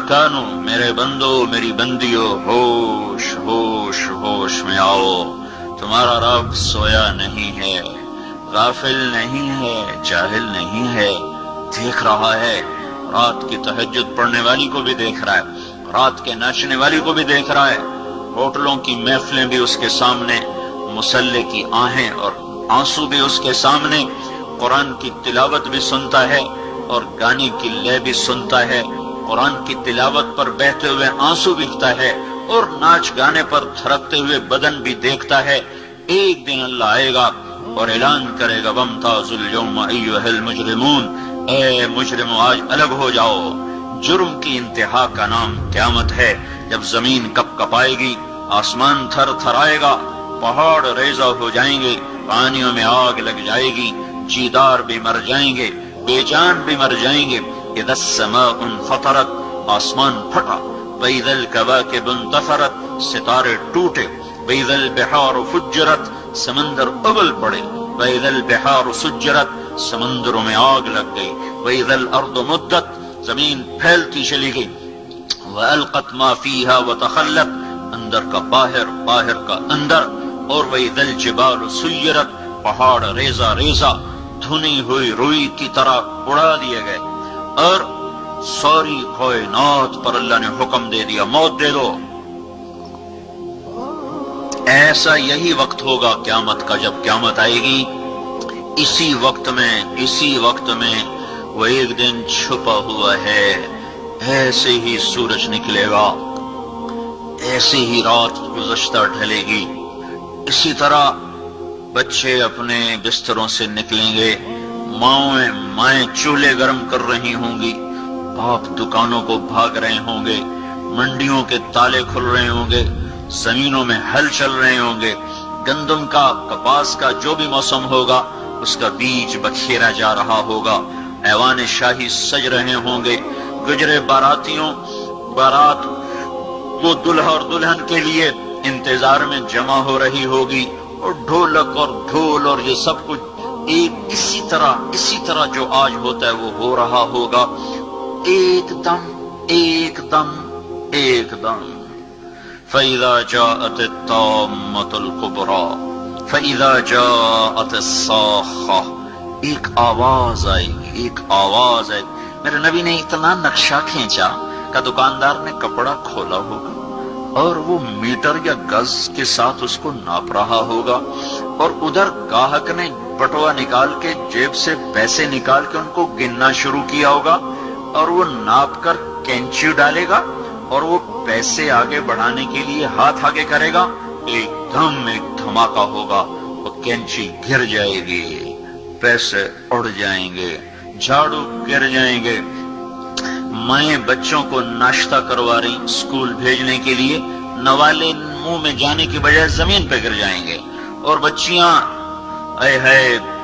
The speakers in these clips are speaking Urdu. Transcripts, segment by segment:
کانو میرے بندو میری بندیو ہوش ہوش ہوش میں آؤ، تمہارا رب سویا نہیں ہے، غافل نہیں ہے، جاہل نہیں ہے، دیکھ رہا ہے۔ رات کی تہجد پڑھنے والی کو بھی دیکھ رہا ہے، رات کے ناچنے والی کو بھی دیکھ رہا ہے، ہوٹلوں کی محفلیں بھی اس کے سامنے، مسلح کی آہیں اور آنسو بھی اس کے سامنے، قرآن کی تلاوت بھی سنتا ہے اور گانے کی لے بھی سنتا ہے، قرآن کی تلاوت پر بہتے ہوئے آنسو بکتا ہے اور ناچ گانے پر تھرکتے ہوئے بدن بھی دیکھتا ہے۔ ایک دن اللہ آئے گا اور اعلان کرے گا وَامْتَازُوا الْيَوْمَ أَيُّهَا الْمُجْرِمُونَ، اے مجرمو آج الگ ہو جاؤ۔ جرم کی انتہا کا نام قیامت ہے، جب زمین کپ کپائے گی، آسمان تھر تھرائے گا، پہاڑ ریزہ ہو جائیں گے، پانیوں میں آگ لگ جائے گی، جیدار بھی مر جائیں گے، بے جان بھی مر جائیں گے۔ اذا السماء انفطرت، آسمان پھٹا، واذا الكواكب انتثرت، ستارے ٹوٹے، واذا البحار فجرت، سمندر ابل پڑے، واذا البحار سجرت، سمندروں میں آگ لگ گئی، واذا الارض مدت، زمین پھیلتی چلی گئی، والقت ما فيها وتخلت، اندر کا باہر، باہر کا اندر، اور واذا الجبال سيرت، پہاڑ ریزہ ریزہ دھنی ہوئی روئی کی طرح اڑا دیے گئے، اور ساری کائنات پر اللہ نے حکم دے دیا موت دے دو۔ ایسا یہی وقت ہوگا قیامت کا، جب قیامت آئے گی، اسی وقت میں وہ ایک دن چھپا ہوا ہے، ایسے ہی سورج نکلے گا، ایسے ہی رات گزشتہ ڈھلے گی، اسی طرح بچے اپنے بستروں سے نکلیں گے، مائیں چولہے گرم کر رہی ہوں گی، باپ دکانوں کو بھاگ رہے ہوں گے، منڈیوں کے تالے کھل رہے ہوں گے، زمینوں میں ہل چل رہے ہوں گے، گندم کا، کپاس کا جو بھی موسم ہوگا اس کا بیج بکھیرا جا رہا ہوگا، ایوان شاہی سج رہے ہوں گے، گجرے باراتیوں، بارات وہ دلہا اور دلہن کے لیے انتظار میں جمع ہو رہی ہوگی، اور ڈھولک اور ڈھول اور یہ سب کچھ اسی طرح جو آج ہوتا ہے وہ ہو رہا ہوگا، ایک دم فَإِذَا جَاءَتِ الطَّامَّةُ الْكُبْرَى فَإِذَا جَاءَتِ الصَّاخَّةُ، ایک آواز آئے گی، میرے نبی نے اتنا نقشہ کھینچا کہ دکاندار نے کپڑا کھولا ہوگا اور وہ میٹر یا گز کے ساتھ اس کو ناپ رہا ہوگا، اور ادھر گاہک نے بٹوا نکال کے جیب سے پیسے نکال کے ان کو گننا شروع کیا ہوگا، اور وہ ناپ کر کینچی ڈالے گا اور وہ پیسے آگے بڑھانے کے لیے ہاتھ آگے کرے گا، ایک دھماکہ ہوگا، وہ کینچی گر جائے گی، پیسے اڑ جائیں گے، جھاڑو گر جائیں گے، مائیں بچوں کو ناشتہ کروا رہی اسکول بھیجنے کے لیے، نوالے منہ میں جانے کی بجائے زمین پہ گر جائیں گے، اور بچیاں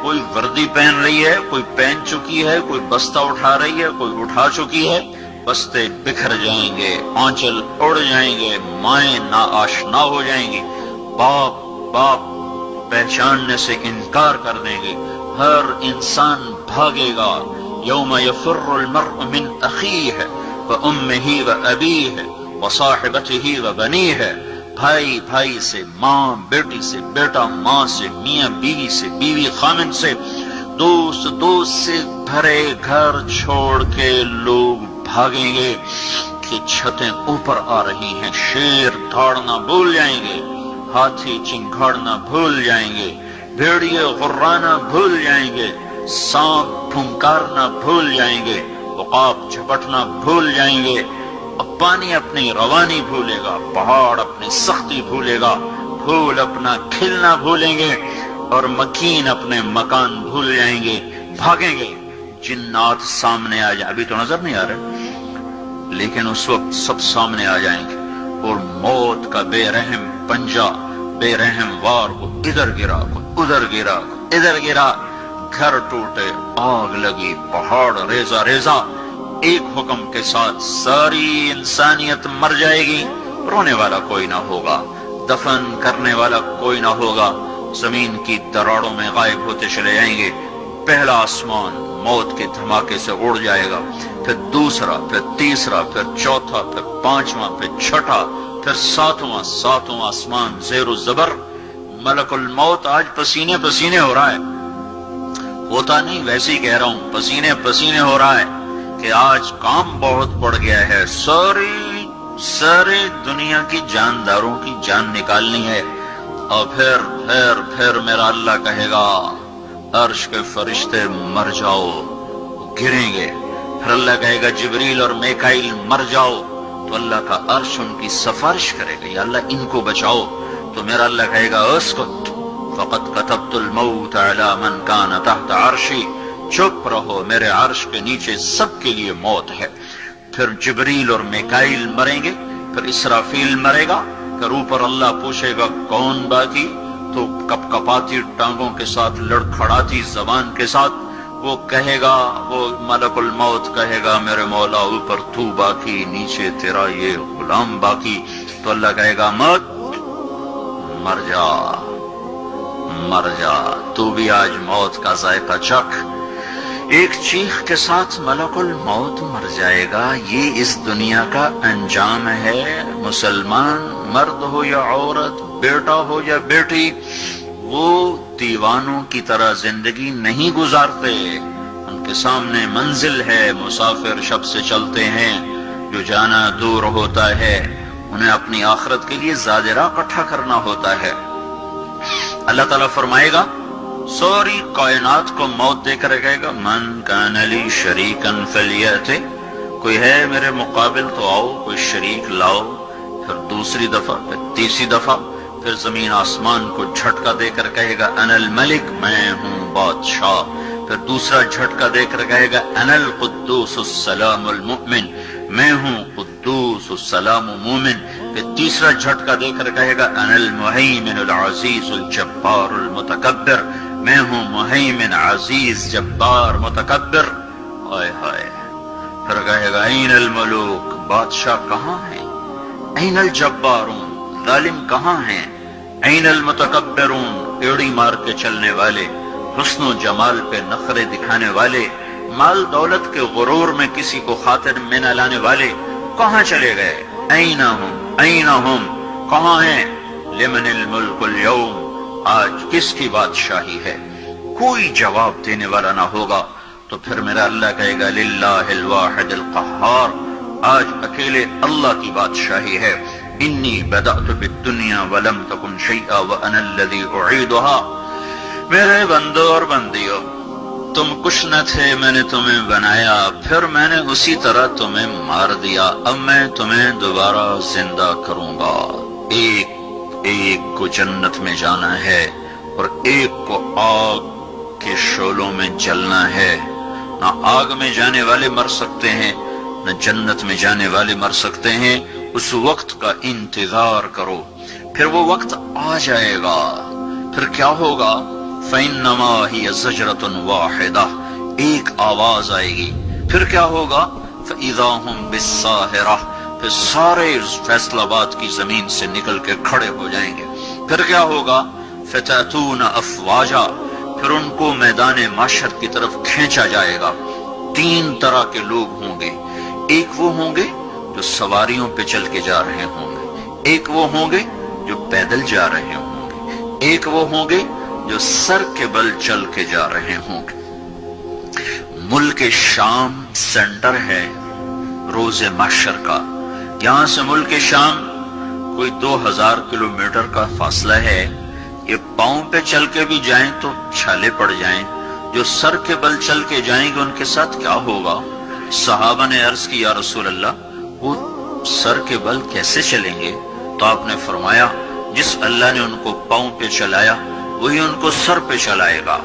کوئی وردی پہن رہی ہے، کوئی پہن چکی ہے، کوئی بستہ اٹھا رہی ہے، کوئی اٹھا چکی ہے، بستے بکھر جائیں گے، آنچل اڑ جائیں گے، مائیں ناآشنا ہو جائیں گی، باپ پہچاننے سے انکار کر دیں گے، ہر انسان بھاگے گا، یوم یفر المرء من اخیہ وامہ وابیہ وصاحبتہ وبنیہ، بھائی سے ماں، بیٹی سے بیٹا، ماں سے میاں، بیوی سے بیوی، خامن سے دوست سے بھرے گھر چھوڑ کے لوگ بھاگیں گے کہ چھتیں اوپر آ رہی ہیں، شیر دھاڑنا بھول جائیں گے، ہاتھی چنگھاڑنا بھول جائیں گے، بھیڑیے غرانا بھول جائیں گے، سانپ پھنکارنا بھول جائیں گے، عقاب جھپٹنا بھول جائیں گے، پانی اپنی روانی بھولے گا، پہاڑ اپنی سختی بھولے گا، پھول اپنا کھلنا بھولیں گے، اور مکین اپنے مکان بھول جائیں گے، بھاگیں گے، جنات سامنے آ جائیں، ابھی تو نظر نہیں آ رہے لیکن اس وقت سب سامنے آ جائیں گے، اور موت کا بے رحم پنجہ، بے رحم وار کو ادھر گرا، کو ادھر گرا، کو ادھر گرا، گھر ٹوٹے، آگ لگی، پہاڑ ریزہ ریزہ، ایک حکم کے ساتھ ساری انسانیت مر جائے گی، رونے والا کوئی نہ ہوگا، دفن کرنے والا کوئی نہ ہوگا، زمین کی دراڑوں میں غائب ہوتے چلے جائیں گے، پہلا آسمان موت کے دھماکے سے اڑ جائے گا، پھر دوسرا، پھر تیسرا، پھر چوتھا، پھر پانچواں، پھر چھٹا، پھر ساتواں آسمان زیر و زبر۔ ملک الموت آج پسینے پسینے ہو رہا ہے، ہوتا نہیں ویسے ہی کہہ رہا ہوں، پسینے پسینے ہو رہا ہے کہ آج کام بہت بڑھ گیا ہے، ساری دنیا کی جانداروں کی جان نکالنی ہے۔ اور پھر میرا اللہ کہے گا عرش کے فرشتے مر جاؤ، گریں گے۔ پھر اللہ کہے گا جبریل اور میکائیل مر جاؤ، تو اللہ کا عرش ان کی سفارش کرے گا، یا اللہ ان کو بچاؤ۔ تو میرا اللہ کہے گا اسکت فقد کتبت الموت علی من کان تحت عرشی، چپ رہو، میرے عرش کے نیچے سب کے لیے موت ہے۔ پھر جبریل اور میکائیل مریں گے، پھر اسرافیل مرے گا، پھر اوپر اللہ پوچھے گا کون باقی، تو کپ کپاتی ٹانگوں کے ساتھ، لڑکھڑاتی زبان کے ساتھ وہ کہے گا، وہ ملک الموت کہے گا میرے مولا اوپر تو باقی، نیچے تیرا یہ غلام باقی۔ تو اللہ کہے گا مت، مر جا، تو بھی آج موت کا ذائقہ چکھ۔ ایک چیخ کے ساتھ ملک الموت مر جائے گا۔ یہ اس دنیا کا انجام ہے۔ مسلمان مرد ہو یا عورت، بیٹا ہو یا بیٹی، وہ دیوانوں کی طرح زندگی نہیں گزارتے، ان کے سامنے منزل ہے، مسافر شب سے چلتے ہیں، جو جانا دور ہوتا ہے، انہیں اپنی آخرت کے لیے زادرہ اکٹھا کرنا ہوتا ہے۔ اللہ تعالیٰ فرمائے گا ساری کائنات کو موت دے کر کہے گا من کان لی شریکا فلیأت، کوئی ہے میرے مقابل تو آؤ، کوئی شریک لاؤ۔ پھر دوسری دفعہ، پھر تیسری دفعہ، پھر زمین آسمان کو جھٹکا دے کر کہے گا انا الملک، میں ہوں بادشاہ۔ پھر دوسرا جھٹکا دے کر کہے گا انا القدوس السلام المؤمن، میں ہوں قدوس السلام مومن۔ پھر تیسرا جھٹکا دے کر کہے گا انا المہیمن العزیز الجبار المتکبر، میں ہوں مہیمن عزیز جبار متکبر۔ ہائے ہائے، پھر کہے گا این الملوک، بادشاہ کہاں ہیں؟ این الجبارون، ظالم کہاں ہیں؟ این المتکبرون، ایڑی مار کے چلنے والے، حسن و جمال پہ نخرے دکھانے والے، مال دولت کے غرور میں کسی کو خاطر میں نہ لانے والے، کہاں چلے گئے؟ این ہم، کہاں ہیں؟ لمن الملک اليوم، آج کس کی بادشاہی ہے؟ کوئی جواب دینے والا نہ ہوگا۔ تو پھر میرا اللہ کہے گا للہ الواحد القہار، آج اکیلے اللہ کی بادشاہی ہے۔ انی بدأت بالدنیا ولم تکن شیئا وانا الذی اعیدها، میرے بندو اور بندیو، تم کچھ نہ تھے، میں نے تمہیں بنایا، پھر میں نے اسی طرح تمہیں مار دیا، اب میں تمہیں دوبارہ زندہ کروں گا۔ ایک کو جنت میں جانا ہے اور ایک کو آگ کے شعلوں میں جلنا ہے۔ نہ آگ میں جانے والے مر سکتے ہیں، نہ جنت میں جانے والے مر سکتے ہیں۔ اس وقت کا انتظار کرو، پھر وہ وقت آ جائے گا۔ پھر کیا ہوگا؟ فَإِنَّمَا هِيَ زَجْرَةٌ وَاحِدَةٌ، ایک آواز آئے گی۔ پھر کیا ہوگا؟ فَإِذَا هُمْ بِالسَّاهِرَةِ، پھر سارے فیصل آباد کی زمین سے نکل کے کھڑے ہو جائیں گے۔ پھر کیا ہوگا؟ فَتَأْتُونَ أَفْوَاجًا، پھر ان کو میدان معشر کی طرف کھینچا جائے گا۔ تین طرح کے لوگ ہوں گے، ایک وہ ہوں گے جو سواریوں پہ چل کے جا رہے ہوں گے، ایک وہ ہوں گے جو پیدل جا رہے ہوں گے، ایک وہ ہوں گے جو سر کے بل چل کے جا رہے ہوں گے۔ ملک شام سینٹر ہے روز محشر کا۔ یہاں سے ملک شام کوئی 2000 کلومیٹر کا فاصلہ ہے۔ یہ پاؤں پہ چل کے بھی جائیں تو چھالے پڑ جائیں، جو سر کے بل چل کے جائیں گے ان کے ساتھ کیا ہوگا؟ صحابہ نے عرض کی یا رسول اللہ، وہ سر کے بل کیسے چلیں گے؟ تو آپ نے فرمایا جس اللہ نے ان کو پاؤں پہ چلایا وہی ان کو سر پہ چلائے گا۔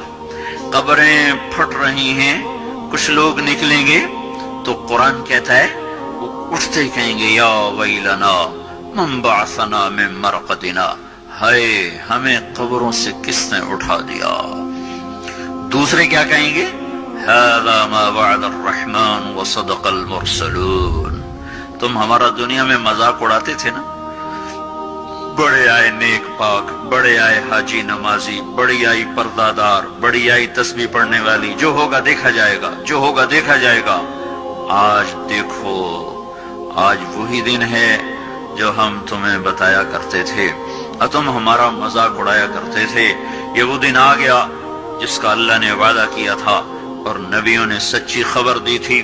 قبریں پھٹ رہی ہیں، کچھ لوگ نکلیں گے تو قرآن کہتا ہے وہ اٹھتے ہی کہیں گے یا ویلنا من بعثنا من مرقدنا، ہائے ہمیں قبروں سے کس نے اٹھا دیا۔ دوسرے کیا کہیں گے؟ هذا ما وعد الرحمن وصدق المرسلون، تم ہمارا دنیا میں مذاق اڑاتے تھے نا، بڑے آئے نیک پاک، بڑے آئے حاجی نمازی، بڑی آئی پردادار، بڑی آئی تسبیح پڑھنے والی، جو ہوگا دیکھا جائے گا، جو ہوگا دیکھا جائے گا۔ آج دیکھو، آج وہی دن ہے جو ہم تمہیں بتایا کرتے تھے اور تم ہمارا مذاق اڑایا کرتے تھے۔ یہ وہ دن آ گیا جس کا اللہ نے وعدہ کیا تھا اور نبیوں نے سچی خبر دی تھی۔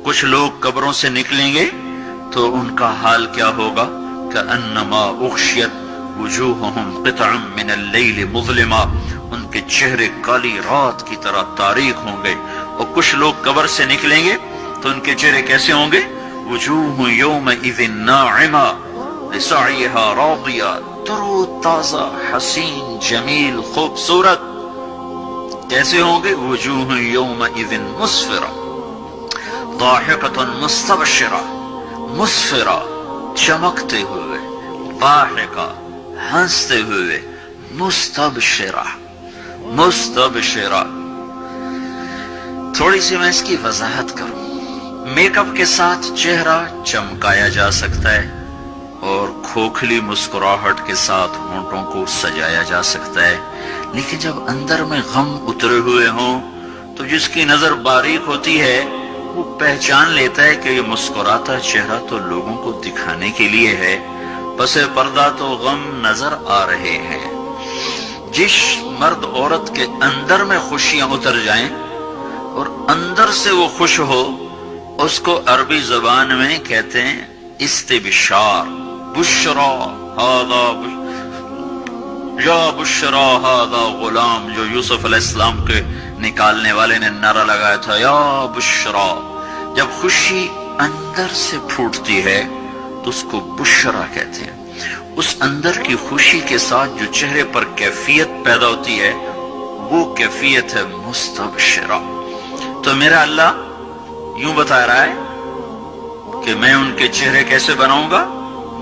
کچھ لوگ قبروں سے نکلیں گے تو ان کا حال کیا ہوگا؟ کأنما اغشیت وجوہہم قطعا من اللیل مظلما، ان کے چہرے کالی رات کی طرح تاریک ہوں گے۔ اور کچھ لوگ قبر سے نکلیں گے تو ان کے چہرے کیسے ہوں گے؟ وجوہ یومئذ ناعمہ لسعیہا راضیہ، ترو تازہ، حسین، جمیل، خوبصورت۔ کیسے ہوں گے؟ وجوہ یومئذ مسفرہ ضاحکۃ مستبشرہ، مسفرہ چمکتے ہوئے، ضاحکہ ہنستے ہوئے، مستبشرہ مستبشرہ۔ تھوڑی سی میں اس کی وضاحت کروں۔ میک اپ کے ساتھ چہرہ چمکایا جا سکتا ہے اور کھوکھلی مسکراہٹ کے ساتھ ہونٹوں کو سجایا جا سکتا ہے، لیکن جب اندر میں غم اترے ہوئے ہوں تو جس کی نظر باریک ہوتی ہے وہ پہچان لیتا ہے کہ یہ مسکراتا چہرہ تو لوگوں کو دکھانے کے لیے ہے، پس پردہ تو غم نظر آ رہے ہیں۔ جس مرد عورت کے اندر میں خوشیاں اتر جائیں اور اندر سے وہ خوش ہو، اس کو عربی زبان میں کہتے ہیں استبشار۔ بشرا ہذا یا بشرا ہذا غلام، جو یوسف علیہ السلام کے نکالنے والے نے نعرہ لگایا تھا، یا بشرا۔ جب خوشی اندر سے پھوٹتی ہے تو اس کو بشرا کہتے ہیں۔ اس اندر کی خوشی کے ساتھ جو چہرے پر کیفیت پیدا ہوتی ہے وہ کیفیت ہے مستبشرہ۔ تو میرا اللہ یوں بتا رہا ہے کہ میں ان کے چہرے کیسے بناؤں گا؟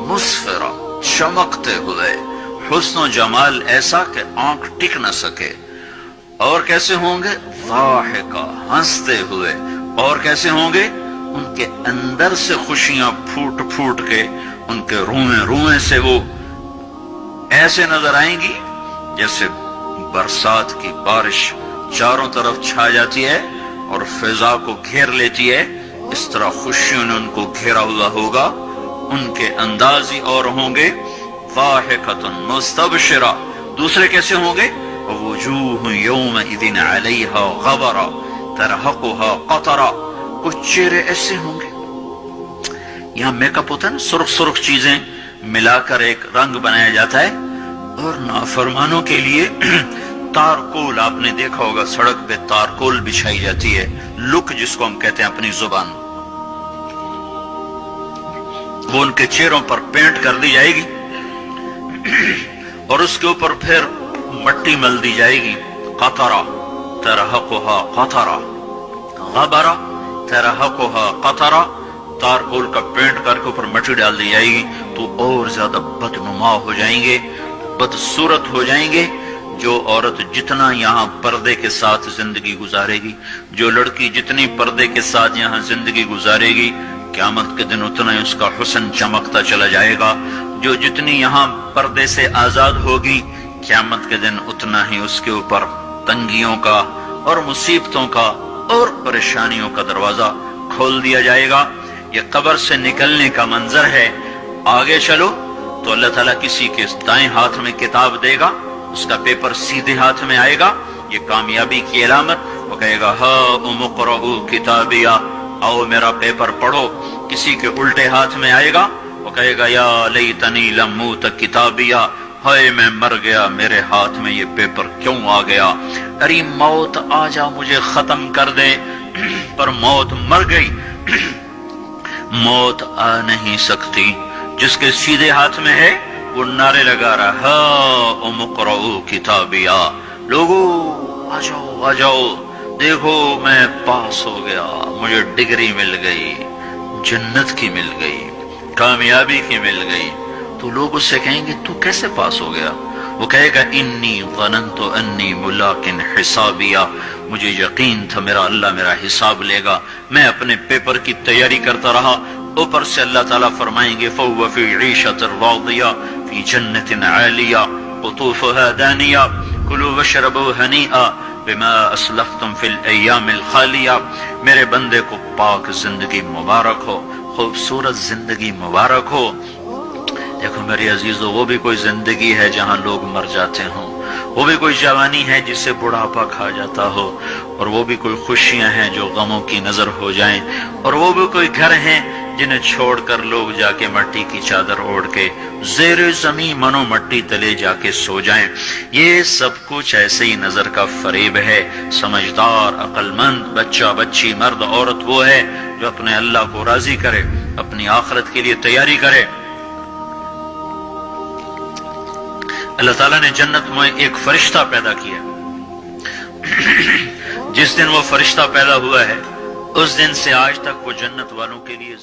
مسفرہ، چمکتے ہوئے، حسن و جمال ایسا کہ آنکھ ٹک نہ سکے۔ اور کیسے ہوں گے؟ ضاحکہ، ہنستے ہوئے۔ اور کیسے ہوں گے؟ ان کے اندر سے خوشیاں پھوٹ پھوٹ کے ان کے روئیں روئیں سے وہ ایسے نظر آئیں گی جیسے برسات کی بارش چاروں طرف چھا جاتی ہے اور فضا کو گھیر لیتی ہے، اس طرح خوشیوں نے ان کو گھیرا ہوا ہوگا۔ ان کے انداز ہی اور ہوں گے، ضاحکۃ مستبشرہ۔ دوسرے کیسے ہوں گے؟ وجوہ یومئذ علیہا غبرہ ترہقہا قطرہ۔ کچھ چہرے ایسے ہوں گے، یہاں میک اپ ہوتا ہے نا، سرخ سرخ چیزیں ملا کر ایک رنگ بنایا جاتا ہے، اور نافرمانوں کے لیے تارکول، آپ نے دیکھا ہوگا سڑک پہ تارکول بچھائی جاتی ہے، لک جس کو ہم کہتے ہیں اپنی زبان، وہ ان کے چہروں پر پینٹ کر دی جائے گی اور اس کے اوپر پھر مٹی مل دی جائے گی۔ قطرہ ترہقہا قطرہ، غبرہ ترہقہا قطرہ، تارکول کا پینٹ کر کے اوپر مٹی ڈال دی جائے گی تو اور زیادہ بدنما ہو جائیں گے، بدصورت ہو جائیں گے۔ جو عورت جتنا یہاں پردے کے ساتھ زندگی گزارے گی، جو لڑکی جتنی پردے کے ساتھ یہاں زندگی گزارے گی، قیامت کے دن اتنا ہی اس کا حسن چمکتا چلا جائے گا۔ جو جتنی یہاں پردے سے آزاد ہوگی، قیامت کے دن اتنا ہی اس کے اوپر تنگیوں کا اور مصیبتوں کا اور پریشانیوں کا دروازہ کھول دیا جائے گا۔ یہ قبر سے نکلنے کا منظر ہے۔ آگے چلو تو اللہ تعالیٰ کسی کے دائیں ہاتھ میں کتاب دے گا، اس کا پیپر سیدھے ہاتھ میں آئے گا، یہ کامیابی کی علامت۔ وہ کہے گا ہاؤم اقرؤوا کتابیہ، آؤ میرا پیپر پڑھو۔ کسی کے الٹے ہاتھ میں آئے گا، وہ کہے گا یا لیتنی لم اوت کتابیہ، ہائے میں مر گیا، میرے ہاتھ میں یہ پیپر کیوں آ گیا۔ ارے موت آ جا مجھے ختم کر دے، پر موت مر گئی۔ موت آ نہیں سکتی۔ جس کے سیدھے ہاتھ میں ہے وہ نعرے لگا رہا ہاؤم اقرؤوا کتابیہ، لوگو آ جاؤ آ جاؤ، دیکھو میں پاس ہو گیا، مجھے ڈگری مل گئی، جنت کی مل گئی، کامیابی کی مل گئی۔ تو لوگ اس سے کہیں گے تو کیسے پاس ہو گیا؟ وہ کہے گا انی ظننت انی ملاق حسابیہ، مجھے یقین تھا میرا اللہ میرا حساب لے گا، میں اپنے پیپر کی تیاری کرتا رہا۔ اوپر سے اللہ تعالیٰ فرمائیں گے فَهُوَ فِي عِيشَةٍ رَاضِيَةٍ فی جنت عالیہ قطوفها دانیہ کلوا واشربوا ہنیئا بما اسلفتم فی الایام الخالیہ۔ میرے بندے کو پاک زندگی مبارک ہو، خوبصورت زندگی مبارک ہو۔ دیکھو میرے عزیزو، وہ بھی کوئی زندگی ہے جہاں لوگ مر جاتے ہوں، وہ بھی کوئی جوانی ہے جسے بڑھاپا کھا جاتا ہو، اور وہ بھی کوئی خوشیاں ہیں جو غموں کی نظر ہو جائیں، اور وہ بھی کوئی گھر ہیں جنہیں چھوڑ کر لوگ جا کے مٹی کی چادر اوڑھ کے زیر زمین منو مٹی تلے جا کے سو جائیں۔ یہ سب کچھ ایسے ہی نظر کا فریب ہے۔ سمجھدار، عقل مند بچہ، بچی، مرد، عورت وہ ہے جو اپنے اللہ کو راضی کرے، اپنی آخرت کے لیے تیاری کرے۔ اللہ تعالیٰ نے جنت میں ایک فرشتہ پیدا کیا، جس دن وہ فرشتہ پیدا ہوا ہے اس دن سے آج تک وہ جنت والوں کے لیے